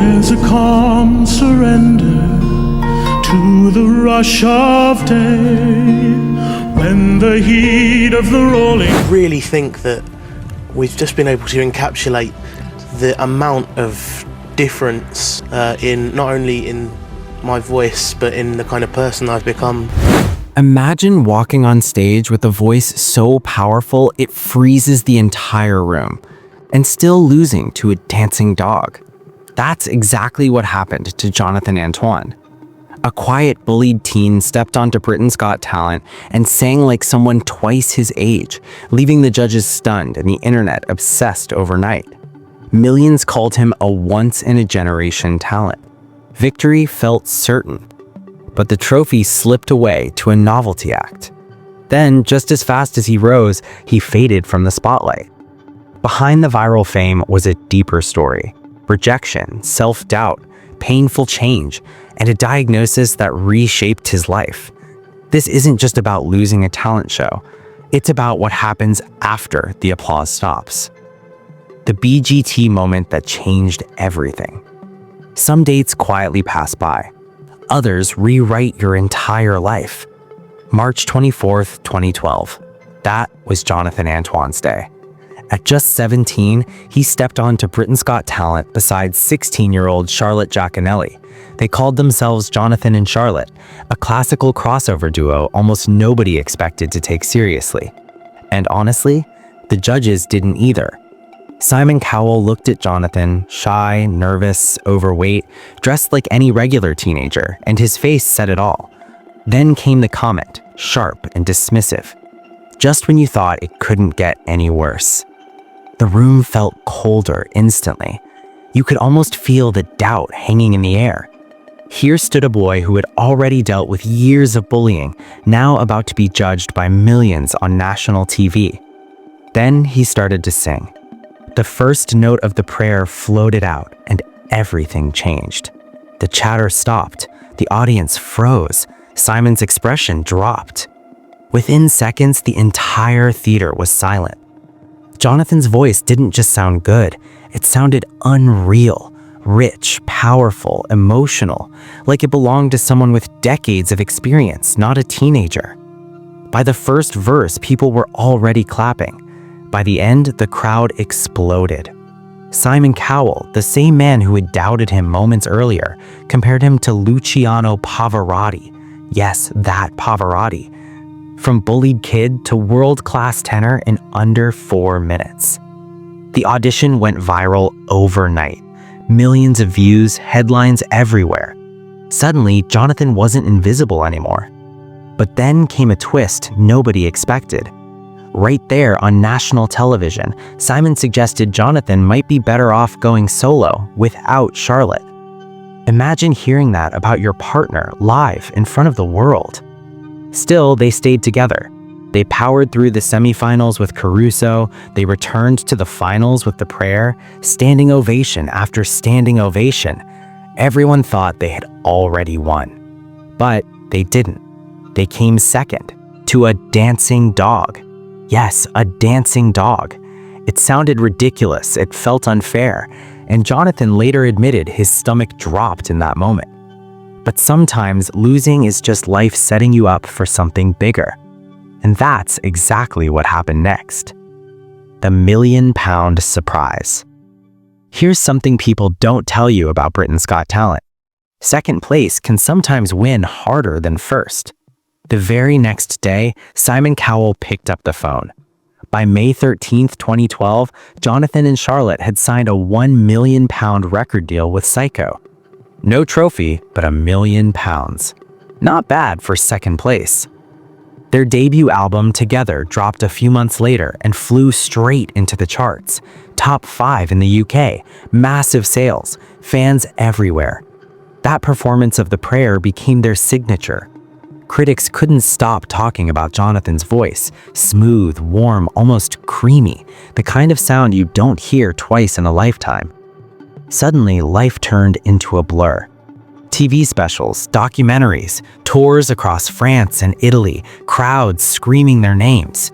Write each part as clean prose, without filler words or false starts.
There's a calm surrender to the rush of day when the heat of the rolling. I really think that we've just been able to encapsulate the amount of difference in not only in my voice but in the kind of person I've become. Imagine walking on stage with a voice so powerful it freezes the entire room, and still losing to a dancing dog. That's exactly what happened to Jonathan Antoine. A quiet, bullied teen stepped onto Britain's Got Talent and sang like someone twice his age, leaving the judges stunned and the internet obsessed overnight. Millions called him a once-in-a-generation talent. Victory felt certain, but the trophy slipped away to a novelty act. Then, just as fast as he rose, he faded from the spotlight. Behind the viral fame was a deeper story: rejection, self-doubt, painful change, and a diagnosis that reshaped his life. This isn't just about losing a talent show. It's about what happens after the applause stops. The BGT moment that changed everything. Some dates quietly pass by. Others rewrite your entire life. March 24th, 2012. That was Jonathan Antoine's day. At just 17, he stepped onto Britain's Got Talent beside 16-year-old Charlotte Giaconelli. They called themselves Jonathan and Charlotte, a classical crossover duo almost nobody expected to take seriously. And honestly, the judges didn't either. Simon Cowell looked at Jonathan, shy, nervous, overweight, dressed like any regular teenager, and his face said it all. Then came the comment, sharp and dismissive, just when you thought it couldn't get any worse. The room felt colder instantly. You could almost feel the doubt hanging in the air. Here stood a boy who had already dealt with years of bullying, now about to be judged by millions on national TV. Then he started to sing. The first note of the prayer floated out, and everything changed. The chatter stopped. The audience froze. Simon's expression dropped. Within seconds, the entire theater was silent. Jonathan's voice didn't just sound good. It sounded unreal, rich, powerful, emotional, like it belonged to someone with decades of experience, not a teenager. By the first verse, people were already clapping. By the end, the crowd exploded. Simon Cowell, the same man who had doubted him moments earlier, compared him to Luciano Pavarotti. Yes, that Pavarotti. From bullied kid to world-class tenor in under 4 minutes. The audition went viral overnight. Millions of views, headlines everywhere. Suddenly, Jonathan wasn't invisible anymore. But then came a twist nobody expected. Right there on national television, Simon suggested Jonathan might be better off going solo without Charlotte. Imagine hearing that about your partner live in front of the world. Still, they stayed together. They powered through the semifinals with Caruso. They returned to the finals with The Prayer, standing ovation after standing ovation. Everyone thought they had already won. But they didn't. They came second to a dancing dog. Yes, a dancing dog. It sounded ridiculous, it felt unfair, and Jonathan later admitted his stomach dropped in that moment. But sometimes losing is just life setting you up for something bigger. And that's exactly what happened next. The £1 million surprise. Here's something people don't tell you about Britain's Got Talent. Second place can sometimes win harder than first. The very next day, Simon Cowell picked up the phone. By May 13th, 2012, Jonathan and Charlotte had signed a £1 million record deal with Psycho. No trophy, but £1 million. Not bad for second place. Their debut album, Together, dropped a few months later and flew straight into the charts. Top 5 in the UK, massive sales, fans everywhere. That performance of The Prayer became their signature. Critics couldn't stop talking about Jonathan's voice, smooth, warm, almost creamy, the kind of sound you don't hear twice in a lifetime. Suddenly, life turned into a blur. TV specials, documentaries, tours across France and Italy, crowds screaming their names.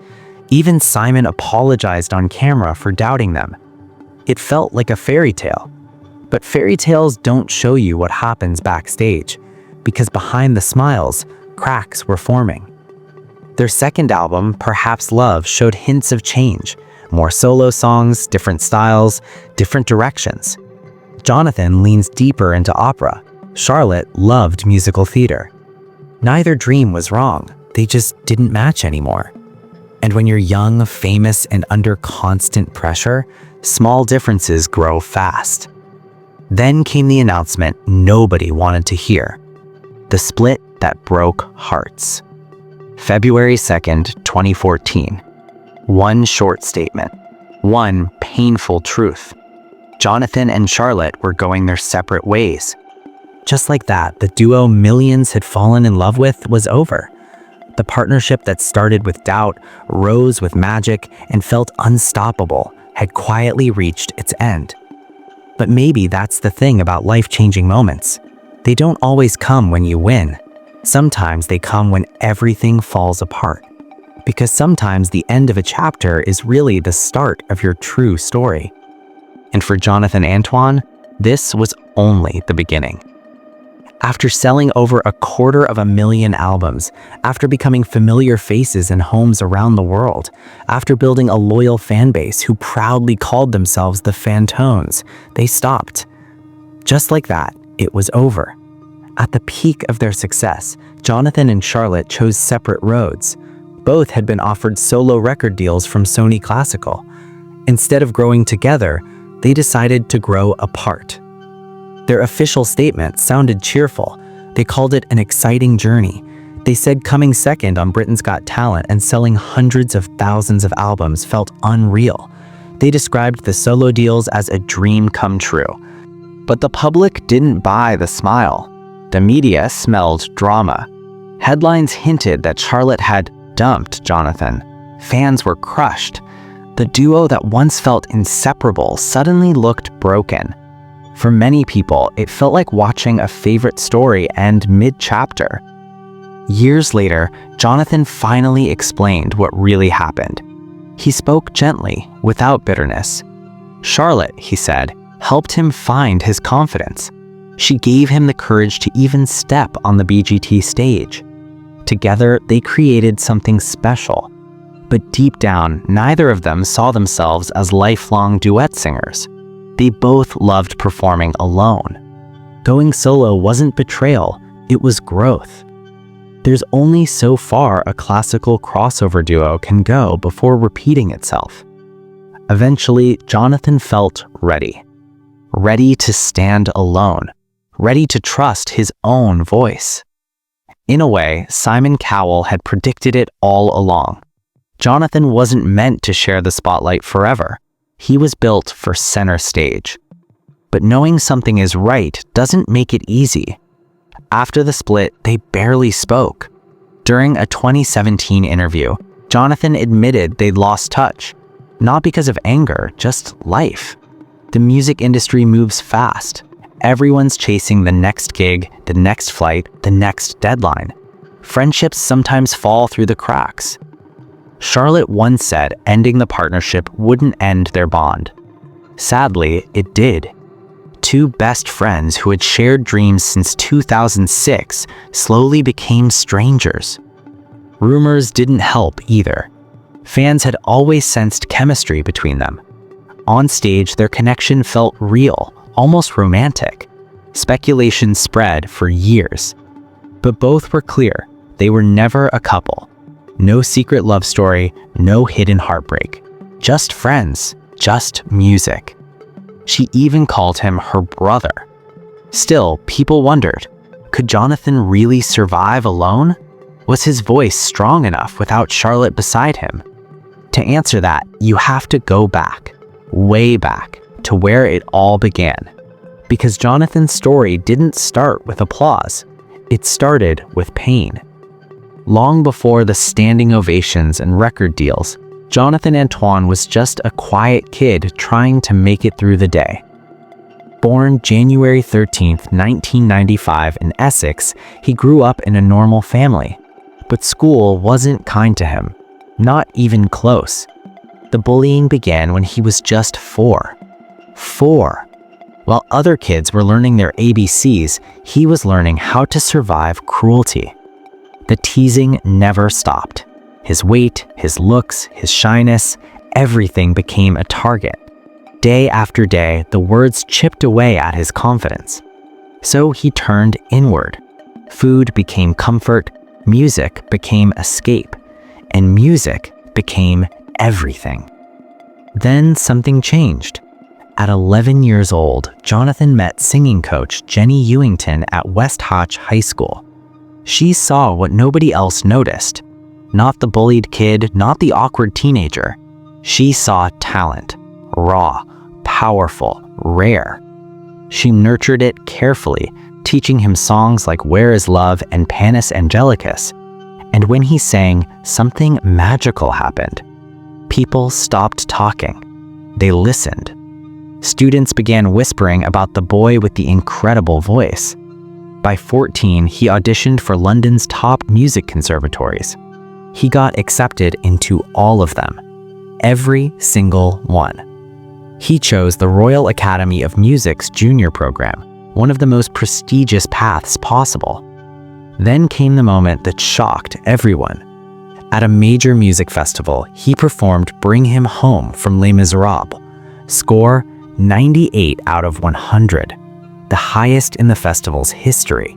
Even Simon apologized on camera for doubting them. It felt like a fairy tale. But fairy tales don't show you what happens backstage, because behind the smiles, cracks were forming. Their second album, Perhaps Love, showed hints of change. More solo songs, different styles, different directions. Jonathan leans deeper into opera. Charlotte loved musical theater. Neither dream was wrong. They just didn't match anymore. And when you're young, famous, and under constant pressure, small differences grow fast. Then came the announcement nobody wanted to hear. The split that broke hearts. February 2nd, 2014. One short statement. One painful truth. Jonathan and Charlotte were going their separate ways. Just like that, the duo millions had fallen in love with was over. The partnership that started with doubt, rose with magic, and felt unstoppable had quietly reached its end. But maybe that's the thing about life-changing moments. They don't always come when you win. Sometimes they come when everything falls apart. Because sometimes the end of a chapter is really the start of your true story. And for Jonathan and Antoine, this was only the beginning. After selling over 250,000 albums, after becoming familiar faces in homes around the world, after building a loyal fan base who proudly called themselves the Fantones, they stopped. Just like that, it was over. At the peak of their success, Jonathan and Charlotte chose separate roads. Both had been offered solo record deals from Sony Classical. Instead of growing together, they decided to grow apart. Their official statement sounded cheerful. They called it an exciting journey. They said coming second on Britain's Got Talent and selling hundreds of thousands of albums felt unreal. They described the solo deals as a dream come true. But the public didn't buy the smile. The media smelled drama. Headlines hinted that Charlotte had dumped Jonathan. Fans were crushed. The duo that once felt inseparable suddenly looked broken. For many people, it felt like watching a favorite story end mid-chapter. Years later, Jonathan finally explained what really happened. He spoke gently, without bitterness. Charlotte, he said, helped him find his confidence. She gave him the courage to even step on the BGT stage. Together, they created something special. But deep down, neither of them saw themselves as lifelong duet singers. They both loved performing alone. Going solo wasn't betrayal, it was growth. There's only so far a classical crossover duo can go before repeating itself. Eventually, Jonathan felt ready. Ready to stand alone. Ready to trust his own voice. In a way, Simon Cowell had predicted it all along. Jonathan wasn't meant to share the spotlight forever. He was built for center stage. But knowing something is right doesn't make it easy. After the split, they barely spoke. During a 2017 interview, Jonathan admitted they'd lost touch. Not because of anger, just life. The music industry moves fast. Everyone's chasing the next gig, the next flight, the next deadline. Friendships sometimes fall through the cracks. Charlotte once said ending the partnership wouldn't end their bond. Sadly, it did. Two best friends who had shared dreams since 2006 slowly became strangers. Rumors didn't help either. Fans had always sensed chemistry between them. On stage, their connection felt real, almost romantic. Speculation spread for years. But both were clear, they were never a couple. No secret love story, no hidden heartbreak. Just friends, just music. She even called him her brother. Still, people wondered, could Jonathan really survive alone? Was his voice strong enough without Charlotte beside him? To answer that, you have to go back, way back, to where it all began. Because Jonathan's story didn't start with applause. It started with pain. Long before the standing ovations and record deals, Jonathan Antoine was just a quiet kid trying to make it through the day. Born January 13, 1995 in Essex, he grew up in a normal family. But school wasn't kind to him, not even close. The bullying began when he was just 4. 4. While other kids were learning their ABCs, he was learning how to survive cruelty. The teasing never stopped. His weight, his looks, his shyness, everything became a target. Day after day, the words chipped away at his confidence. So he turned inward. Food became comfort, music became escape, and music became everything. Then something changed. At 11 years old, Jonathan met singing coach Jenny Ewington at West Hotch High School. She saw what nobody else noticed. Not the bullied kid, not the awkward teenager. She saw talent, raw, powerful, rare. She nurtured it carefully, teaching him songs like Where Is Love and Panis Angelicus. And when he sang, something magical happened. People stopped talking. They listened. Students began whispering about the boy with the incredible voice. By 14, he auditioned for London's top music conservatories. He got accepted into all of them. Every single one. He chose the Royal Academy of Music's junior program, one of the most prestigious paths possible. Then came the moment that shocked everyone. At a major music festival, he performed Bring Him Home from Les Miserables. Score 98 out of 100, the highest in the festival's history.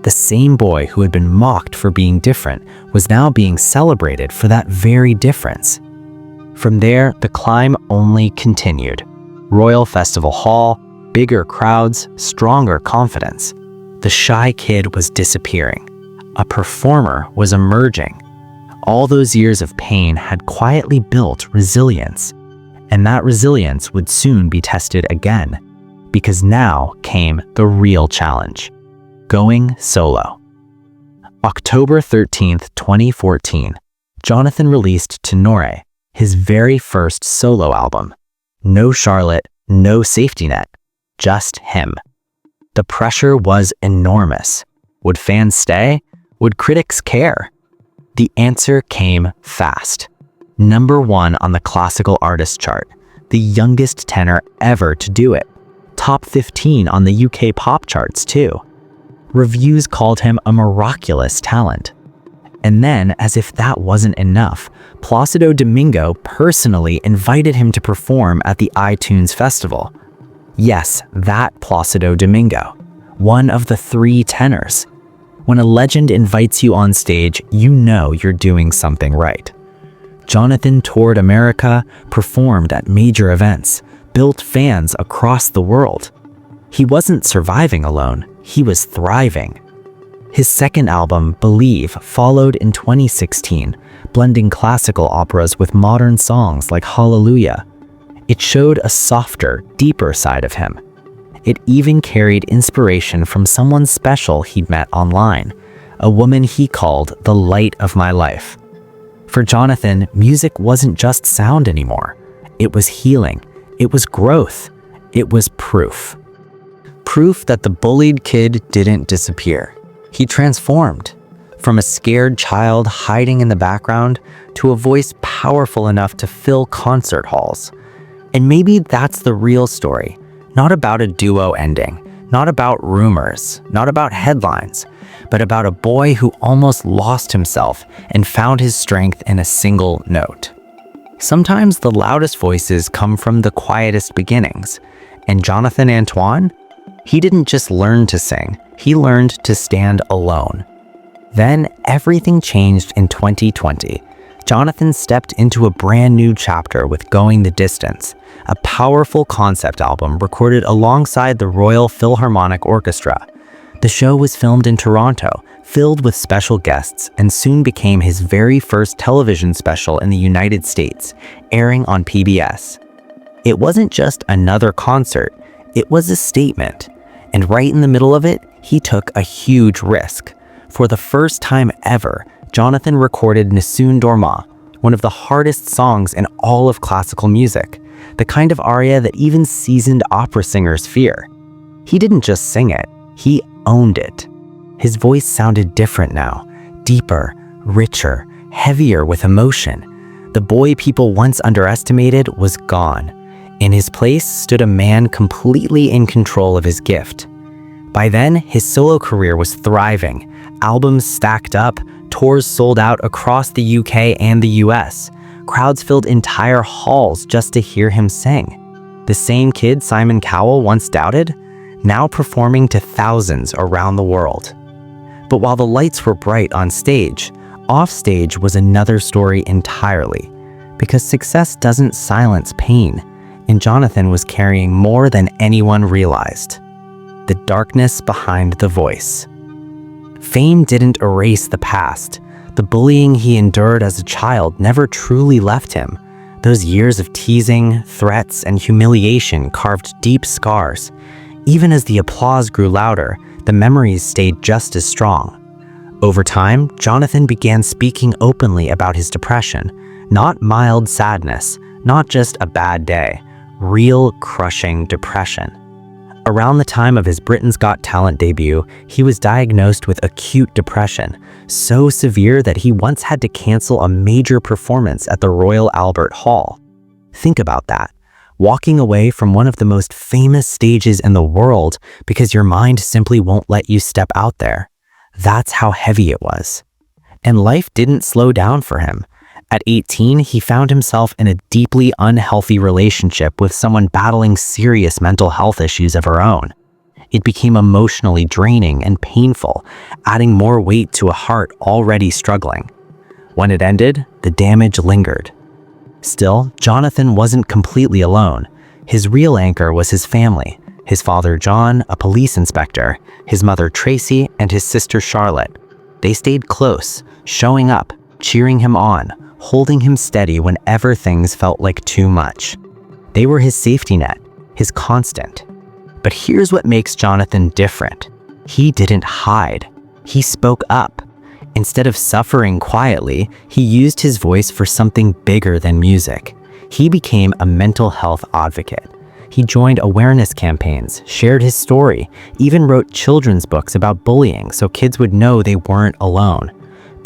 The same boy who had been mocked for being different was now being celebrated for that very difference. From there, the climb only continued. Royal Festival Hall, bigger crowds, stronger confidence. The shy kid was disappearing. A performer was emerging. All those years of pain had quietly built resilience. And that resilience would soon be tested again, because now came the real challenge: going solo. October 13th, 2014, Jonathan released Tenore, his very first solo album. No Charlotte, no safety net, just him. The pressure was enormous. Would fans stay? Would critics care? The answer came fast. #1 on the classical artist chart, the youngest tenor ever to do it. Top 15 on the UK pop charts too. Reviews called him a miraculous talent. And then, as if that wasn't enough, Placido Domingo personally invited him to perform at the iTunes Festival. Yes, that Placido Domingo, one of the 3 tenors. When a legend invites you on stage, you know you're doing something right. Jonathan toured America, performed at major events, built fans across the world. He wasn't surviving alone, he was thriving. His second album, Believe, followed in 2016, blending classical operas with modern songs like Hallelujah. It showed a softer, deeper side of him. It even carried inspiration from someone special he'd met online, a woman he called the light of my life. For Jonathan, music wasn't just sound anymore. It was healing. It was growth. It was proof. Proof that the bullied kid didn't disappear. He transformed. From a scared child hiding in the background to a voice powerful enough to fill concert halls. And maybe that's the real story. Not about a duo ending, not about rumors, not about headlines, but about a boy who almost lost himself and found his strength in a single note. Sometimes the loudest voices come from the quietest beginnings. And Jonathan Antoine? He didn't just learn to sing, he learned to stand alone. Then everything changed in 2020. Jonathan stepped into a brand new chapter with Going the Distance, a powerful concept album recorded alongside the Royal Philharmonic Orchestra. The show was filmed in Toronto, filled with special guests, and soon became his very first television special in the United States, airing on PBS. It wasn't just another concert, it was a statement. And right in the middle of it, he took a huge risk. For the first time ever, Jonathan recorded Nessun Dorma, one of the hardest songs in all of classical music, the kind of aria that even seasoned opera singers fear. He didn't just sing it, he owned it. His voice sounded different now, deeper, richer, heavier with emotion. The boy people once underestimated was gone. In his place stood a man completely in control of his gift. By then, his solo career was thriving. Albums stacked up, tours sold out across the UK and the US. Crowds filled entire halls just to hear him sing. The same kid Simon Cowell once doubted, now performing to thousands around the world. But while the lights were bright on stage, off stage was another story entirely, because success doesn't silence pain, and Jonathan was carrying more than anyone realized. The darkness behind the voice. Fame didn't erase the past. The bullying he endured as a child never truly left him. Those years of teasing, threats, and humiliation carved deep scars. Even as the applause grew louder, the memories stayed just as strong. Over time, Jonathan began speaking openly about his depression. Not mild sadness, not just a bad day, real crushing depression. Around the time of his Britain's Got Talent debut, he was diagnosed with acute depression, so severe that he once had to cancel a major performance at the Royal Albert Hall. Think about that. Walking away from one of the most famous stages in the world because your mind simply won't let you step out there. That's how heavy it was. And life didn't slow down for him. At 18, he found himself in a deeply unhealthy relationship with someone battling serious mental health issues of her own. It became emotionally draining and painful, adding more weight to a heart already struggling. When it ended, the damage lingered. Still, Jonathan wasn't completely alone. His real anchor was his family. His father, John, a police inspector, his mother, Tracy, and his sister, Charlotte. They stayed close, showing up, cheering him on, holding him steady whenever things felt like too much. They were his safety net, his constant. But here's what makes Jonathan different. He didn't hide. He spoke up. Instead of suffering quietly, he used his voice for something bigger than music. He became a mental health advocate. He joined awareness campaigns, shared his story, even wrote children's books about bullying so kids would know they weren't alone.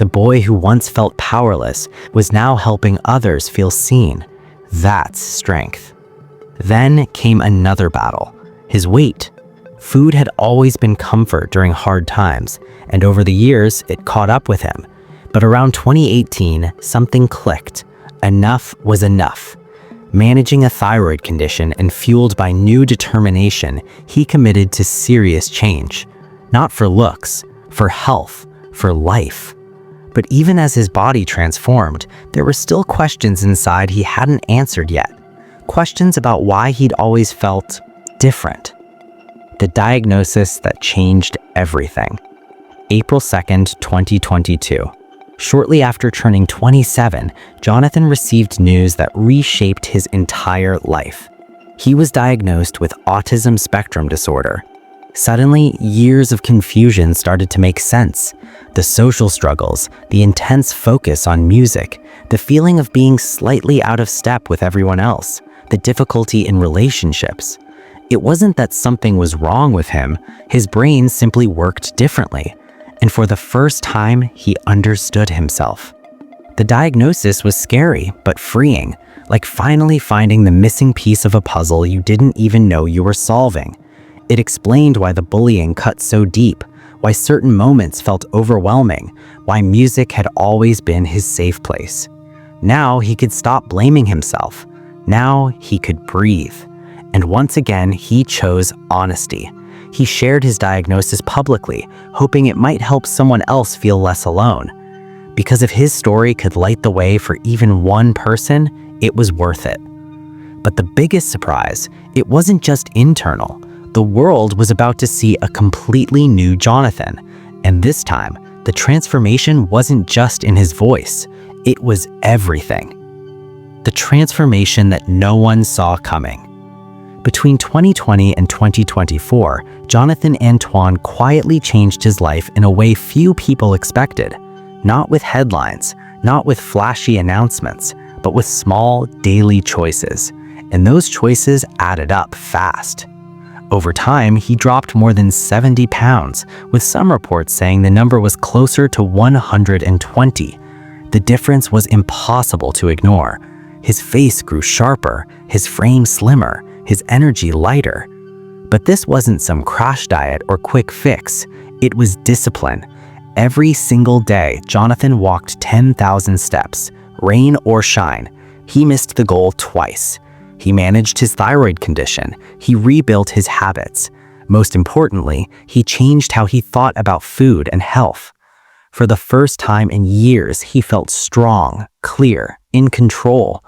The boy who once felt powerless was now helping others feel seen. That's strength. Then came another battle, his weight. Food had always been comfort during hard times, and over the years, it caught up with him. But around 2018, something clicked. Enough was enough. Managing a thyroid condition and fueled by new determination, he committed to serious change. Not for looks, for health, for life. But even as his body transformed, there were still questions inside he hadn't answered yet. Questions about why he'd always felt different. The diagnosis that changed everything. April 2nd, 2022. Shortly after turning 27, Jonathan received news that reshaped his entire life. He was diagnosed with autism spectrum disorder. Suddenly, years of confusion started to make sense. The social struggles, the intense focus on music, the feeling of being slightly out of step with everyone else, the difficulty in relationships. It wasn't that something was wrong with him, his brain simply worked differently. And for the first time, he understood himself. The diagnosis was scary, but freeing, like finally finding the missing piece of a puzzle you didn't even know you were solving. It explained why the bullying cut so deep, why certain moments felt overwhelming, why music had always been his safe place. Now he could stop blaming himself. Now he could breathe. And once again, he chose honesty. He shared his diagnosis publicly, hoping it might help someone else feel less alone. Because if his story could light the way for even one person, it was worth it. But the biggest surprise, it wasn't just internal. The world was about to see a completely new Jonathan. And this time, the transformation wasn't just in his voice. It was everything. The transformation that no one saw coming. Between 2020 and 2024, Jonathan Antoine quietly changed his life in a way few people expected. Not with headlines, not with flashy announcements, but with small, daily choices. And those choices added up fast. Over time, he dropped more than 70 pounds, with some reports saying the number was closer to 120. The difference was impossible to ignore. His face grew sharper, his frame slimmer, his energy lighter. But this wasn't some crash diet or quick fix. It was discipline. Every single day, Jonathan walked 10,000 steps, rain or shine. He missed the goal twice. He managed his thyroid condition. He rebuilt his habits. Most importantly, he changed how he thought about food and health. For the first time in years, he felt strong, clear, in control.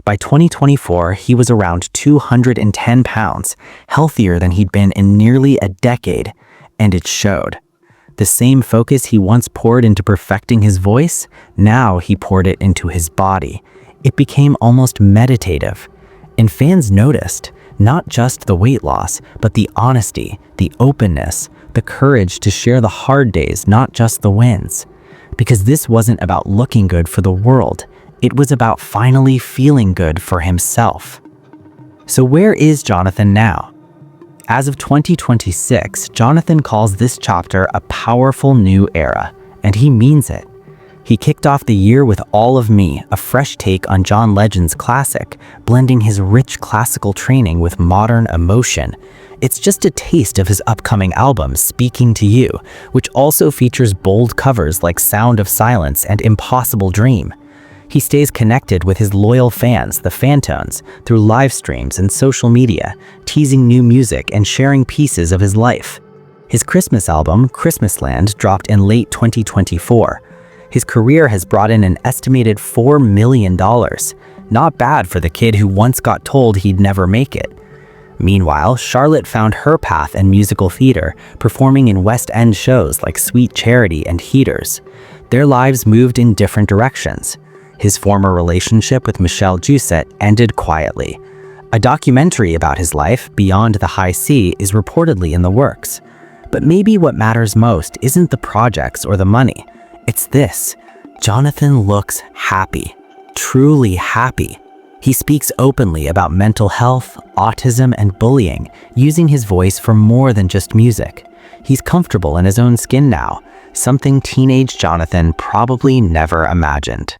By 2024, he was around 210 pounds, healthier than he'd been in nearly a decade, and it showed. The same focus he once poured into perfecting his voice, now he poured it into his body. It became almost meditative. And fans noticed, not just the weight loss, but the honesty, the openness, the courage to share the hard days, not just the wins. Because this wasn't about looking good for the world. It was about finally feeling good for himself. So where is Jonathan now? As of 2026, Jonathan calls this chapter a powerful new era, and he means it. He kicked off the year with All of Me, a fresh take on John Legend's classic, blending his rich classical training with modern emotion. It's just a taste of his upcoming album, Speaking to You, which also features bold covers like Sound of Silence and Impossible Dream. He stays connected with his loyal fans, the Fantones, through live streams and social media, teasing new music and sharing pieces of his life. His Christmas album, Christmasland, dropped in late 2024. His career has brought in an estimated $4 million. Not bad for the kid who once got told he'd never make it. Meanwhile, Charlotte found her path in musical theater, performing in West End shows like Sweet Charity and Heaters. Their lives moved in different directions. His former relationship with Michelle Doucet ended quietly. A documentary about his life, Beyond the High C, is reportedly in the works. But maybe what matters most isn't the projects or the money. It's this. Jonathan looks happy. Truly happy. He speaks openly about mental health, autism, and bullying, using his voice for more than just music. He's comfortable in his own skin now, something teenage Jonathan probably never imagined.